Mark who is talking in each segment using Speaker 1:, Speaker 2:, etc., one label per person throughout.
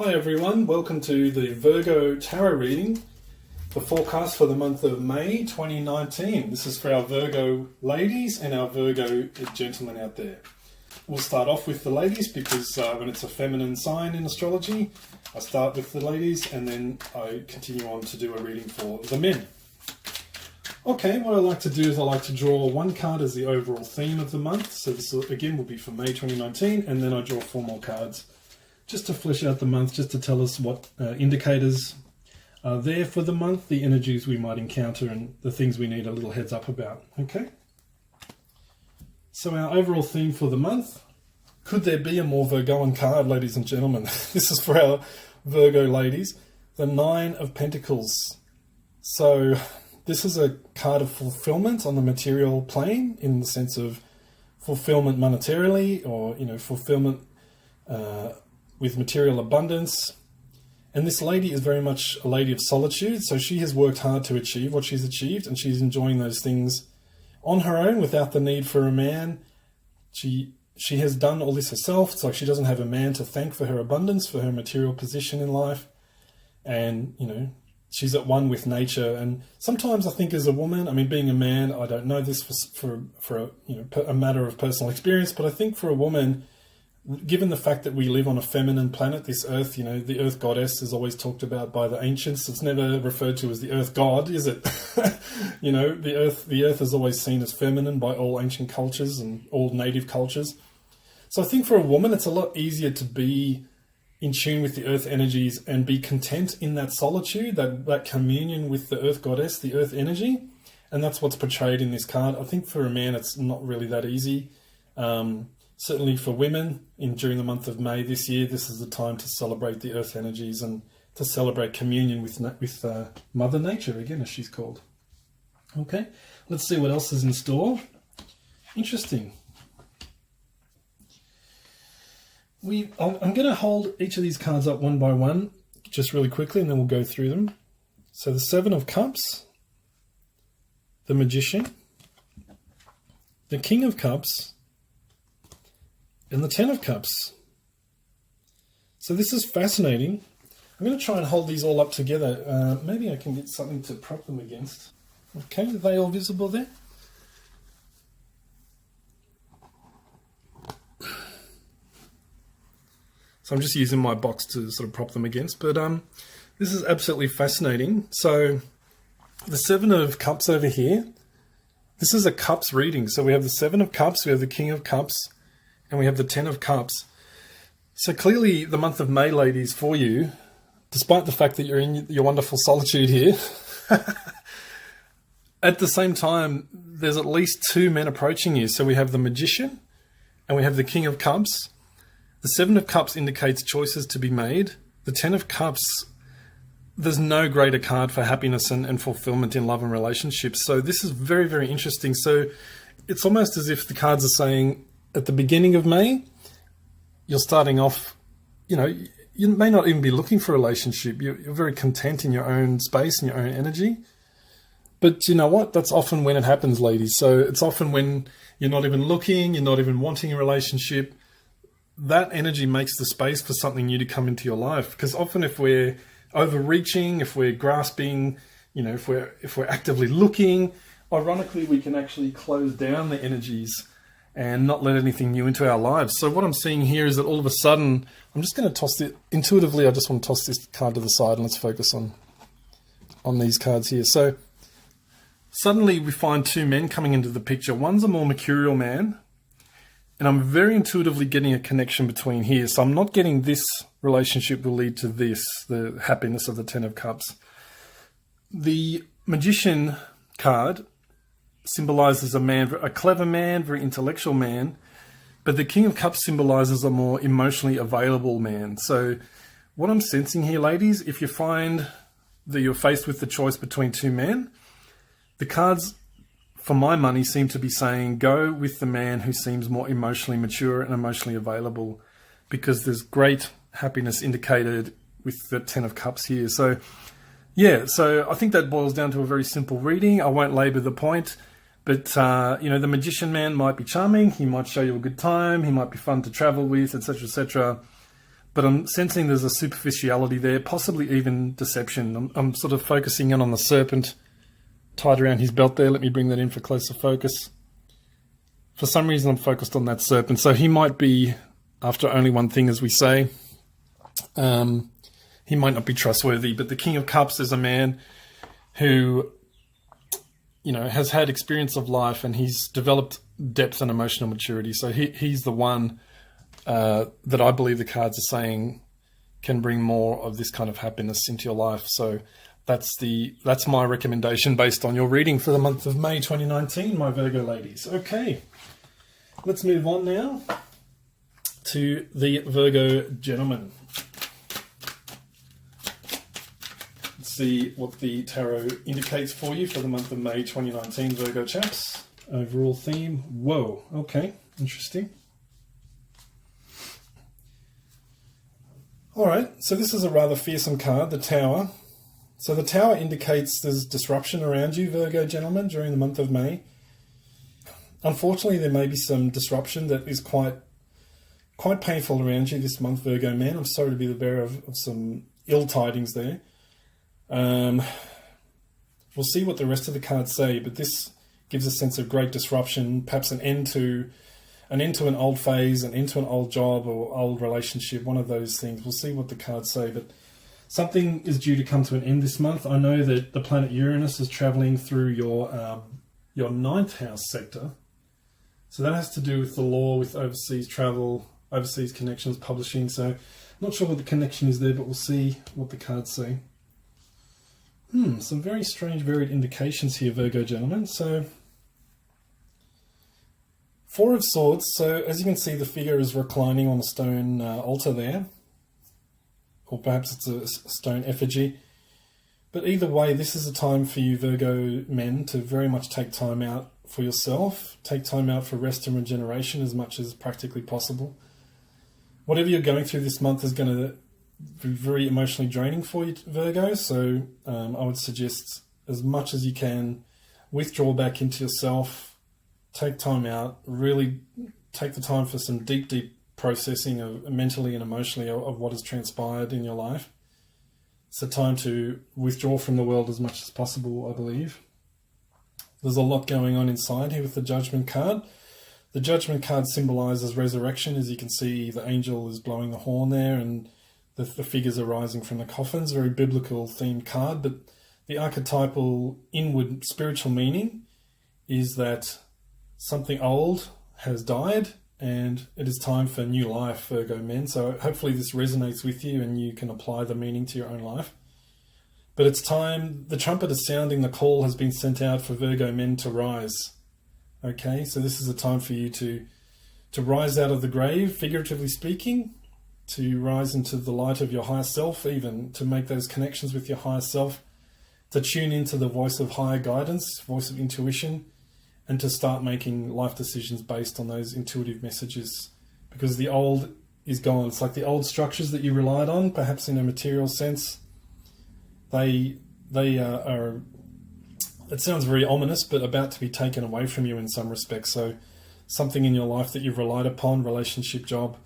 Speaker 1: Hi everyone, welcome to the Virgo Tarot reading, the forecast for the month of May 2019. This is for our Virgo ladies and our Virgo gentlemen out there. We'll start off with the ladies because when it's a feminine sign in astrology, I start with the ladies and then I continue on to do a reading for the men. Okay, what I like to do is I like to draw one card as the overall theme of the month. So this again will be for May 2019, and then I draw 4 more cards just to flesh out the month, just to tell us what indicators are there for the month, the energies we might encounter, and the things we need a little heads up about. Okay? So our overall theme for the month, could there be a more Virgoan card, ladies and gentlemen? This is for our Virgo ladies, the 9 of Pentacles. So this is a card of fulfillment on the material plane, in the sense of fulfillment monetarily, or, fulfillment with material abundance. And this lady is very much a lady of solitude, so she has worked hard to achieve what she's achieved, and she's enjoying those things on her own without the need for a man. She has done all this herself, so she doesn't have a man to thank for her abundance, for her material position in life. And, she's at one with nature. And sometimes I think as a woman, being a man, I don't know this for a matter of personal experience, but I think for a woman, given the fact that we live on a feminine planet, this earth, the earth goddess is always talked about by the ancients. It's never referred to as the earth god, is it? The earth is always seen as feminine by all ancient cultures and all native cultures. So I think for a woman, it's a lot easier to be in tune with the earth energies and be content in that solitude, that communion with the earth goddess, the earth energy. And that's what's portrayed in this card. I think for a man, it's not really that easy. Certainly for women, during the month of May this year, this is the time to celebrate the earth energies and to celebrate communion with Mother Nature, again, as she's called. Okay, let's see what else is in store. Interesting. I'm going to hold each of these cards up one by one, just really quickly, and then we'll go through them. So the 7 of Cups, the Magician, the King of Cups, and the 10 of Cups. So this is fascinating. I'm going to try and hold these all up together. Maybe I can get something to prop them against. Okay, are they all visible there? So I'm just using my box to sort of prop them against. But this is absolutely fascinating. So the 7 of Cups over here, this is a Cups reading. So we have the 7 of Cups, we have the King of Cups, and we have the 10 of Cups. So clearly the month of May, ladies, for you, despite the fact that you're in your wonderful solitude here, at the same time, there's at least 2 men approaching you. So we have the Magician and we have the King of Cups. The 7 of Cups indicates choices to be made. The 10 of Cups, there's no greater card for happiness and fulfillment in love and relationships. So this is very, very interesting. So it's almost as if the cards are saying, at the beginning of May, you're starting off, you may not even be looking for a relationship. You're very content in your own space and your own energy. But you know what? That's often when it happens, ladies. So it's often when you're not even looking, you're not even wanting a relationship. That energy makes the space for something new to come into your life. Because often if we're overreaching, if we're grasping, if we're actively looking, ironically, we can actually close down the energies and not let anything new into our lives. So what I'm seeing here is that all of a sudden, I'm just going to toss it intuitively. I just want to toss this card to the side and let's focus on these cards here. So suddenly we find 2 men coming into the picture. One's a more mercurial man, and I'm very intuitively getting a connection between here. So I'm not getting this relationship will lead to this, the happiness of the 10 of Cups. The Magician card symbolizes a man, a clever man, very intellectual man, but the King of Cups symbolizes a more emotionally available man. So what I'm sensing here, ladies, if you find that you're faced with the choice between 2 men, the cards, for my money, seem to be saying go with the man who seems more emotionally mature and emotionally available, because there's great happiness indicated with the 10 of Cups here. So yeah, so I think that boils down to a very simple reading. I won't labor the point. But, the Magician man might be charming. He might show you a good time. He might be fun to travel with, etc., etc. but I'm sensing there's a superficiality there, possibly even deception. I'm sort of focusing in on the serpent tied around his belt there. Let me bring that in for closer focus. For some reason, I'm focused on that serpent. So he might be after only one thing, as we say. He might not be trustworthy, but the King of Cups is a man who, you know, has had experience of life, and he's developed depth and emotional maturity. So he's the one that I believe the cards are saying can bring more of this kind of happiness into your life. So that's my recommendation based on your reading for the month of May 2019, my Virgo ladies. Okay, let's move on now to the Virgo gentleman. Let's see what the tarot indicates for you for the month of May 2019, Virgo chaps. Overall theme, whoa, okay, interesting. All right, so this is a rather fearsome card, the Tower. So the Tower indicates there's disruption around you, Virgo gentlemen, during the month of May. Unfortunately, there may be some disruption that is quite painful around you this month, Virgo man. I'm sorry to be the bearer of some ill tidings there. We'll see what the rest of the cards say, but this gives a sense of great disruption, perhaps an end to an old phase, an end to an old job or old relationship, one of those things. We'll see what the cards say, but something is due to come to an end this month. I know that the planet Uranus is traveling through your 9th house sector. So that has to do with the law, with overseas travel, overseas connections, publishing. So not sure what the connection is there, but we'll see what the cards say. Some very strange, varied indications here, Virgo gentlemen. So, Four of Swords. So, as you can see, the figure is reclining on a stone altar there. Or perhaps it's a stone effigy. But either way, this is a time for you, Virgo men, to very much take time out for yourself. Take time out for rest and regeneration as much as practically possible. Whatever you're going through this month is going to be very emotionally draining for you, Virgo, so I would suggest as much as you can withdraw back into yourself, take time out, really take the time for some deep processing of mentally and emotionally of what has transpired in your life. It's a time to withdraw from the world as much as possible, I believe. There's a lot going on inside here with the Judgment card. The Judgment card symbolises resurrection. As you can see, the angel is blowing the horn there, and the figures are rising from the coffins. Very biblical themed card, but the archetypal inward spiritual meaning is that something old has died and it is time for new life, Virgo men. So hopefully this resonates with you and you can apply the meaning to your own life. But it's time, the trumpet is sounding, the call has been sent out for Virgo men to rise. Okay, so this is a time for you to rise out of the grave, figuratively speaking, to rise into the light of your higher self, even to make those connections with your higher self, to tune into the voice of higher guidance, voice of intuition, and to start making life decisions based on those intuitive messages. Because the old is gone. It's like the old structures that you relied on, perhaps in a material sense. They are, it sounds very ominous, but about to be taken away from you in some respects. So something in your life that you've relied upon, relationship, job,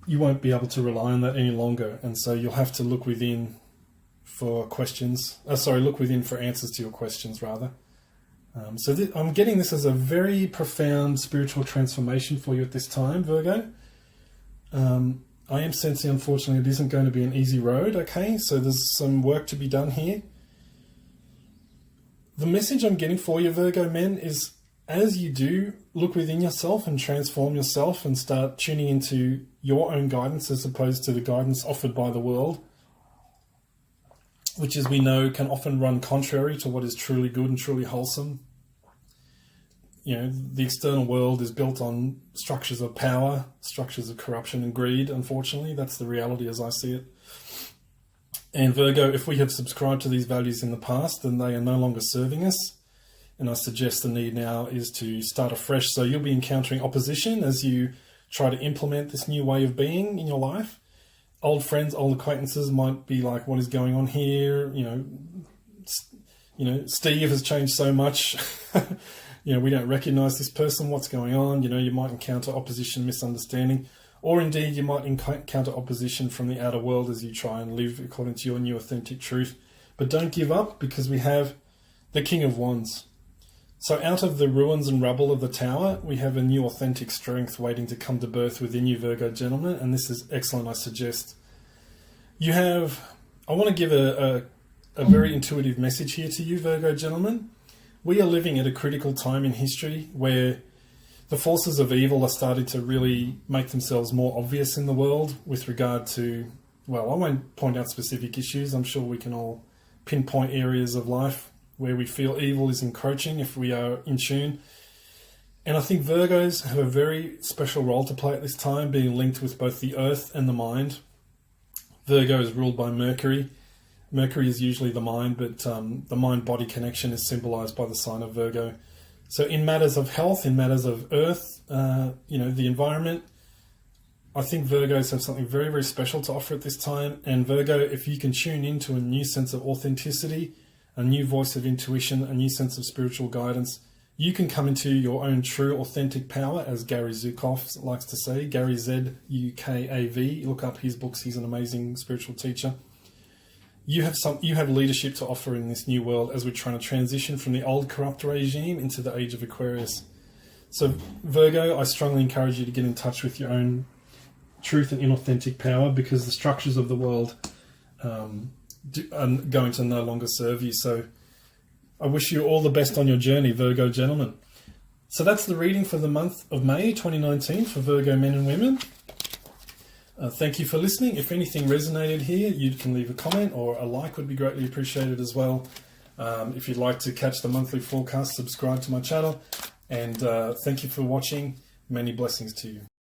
Speaker 1: you won't be able to rely on that any longer. And so you'll have to look within for questions. Look within for answers to your questions, rather. I'm getting this as a very profound spiritual transformation for you at this time, Virgo. I am sensing, unfortunately, it isn't going to be an easy road, okay? So there's some work to be done here. The message I'm getting for you, Virgo men, is as you do look within yourself and transform yourself and start tuning into your own guidance as opposed to the guidance offered by the world, which, as we know, can often run contrary to what is truly good and truly wholesome. You know, the external world is built on structures of power, structures of corruption and greed, unfortunately. That's the reality as I see it. And Virgo, if we have subscribed to these values in the past, then they are no longer serving us. And I suggest the need now is to start afresh. So you'll be encountering opposition as you try to implement this new way of being in your life. Old friends, old acquaintances might be like, what is going on here? You know, Steve has changed so much. We don't recognize this person. What's going on? You know, you might encounter opposition, misunderstanding. or indeed you might encounter opposition from the outer world as you try and live according to your new authentic truth. But don't give up, because we have the King of Wands. So out of the ruins and rubble of the tower, we have a new authentic strength waiting to come to birth within you, Virgo gentlemen, and this is excellent, I suggest. I want to give a very intuitive message here to you, Virgo gentlemen. We are living at a critical time in history where the forces of evil are starting to really make themselves more obvious in the world with regard to, well, I won't point out specific issues. I'm sure we can all pinpoint areas of life where we feel evil is encroaching if we are in tune. And I think Virgos have a very special role to play at this time, being linked with both the earth and the mind. Virgo is ruled by Mercury. Mercury is usually the mind, but the mind-body connection is symbolized by the sign of Virgo. So in matters of health, in matters of earth, the environment, I think Virgos have something very, very special to offer at this time. And Virgo, if you can tune into a new sense of authenticity, a new voice of intuition, a new sense of spiritual guidance, you can come into your own true authentic power, as Gary Zukav likes to say. Gary Zukav. Look up his books. He's an amazing spiritual teacher. You have leadership to offer in this new world as we're trying to transition from the old corrupt regime into the age of Aquarius. So Virgo, I strongly encourage you to get in touch with your own truth and inauthentic power, because the structures of the world are going to no longer serve you. So I wish you all the best on your journey, Virgo gentlemen. So that's the reading for the month of May 2019 for Virgo men and women. Thank you for listening. If anything resonated here, you can leave a comment, or a like would be greatly appreciated as well. If you'd like to catch the monthly forecast, subscribe to my channel. And thank you for watching. Many blessings to you.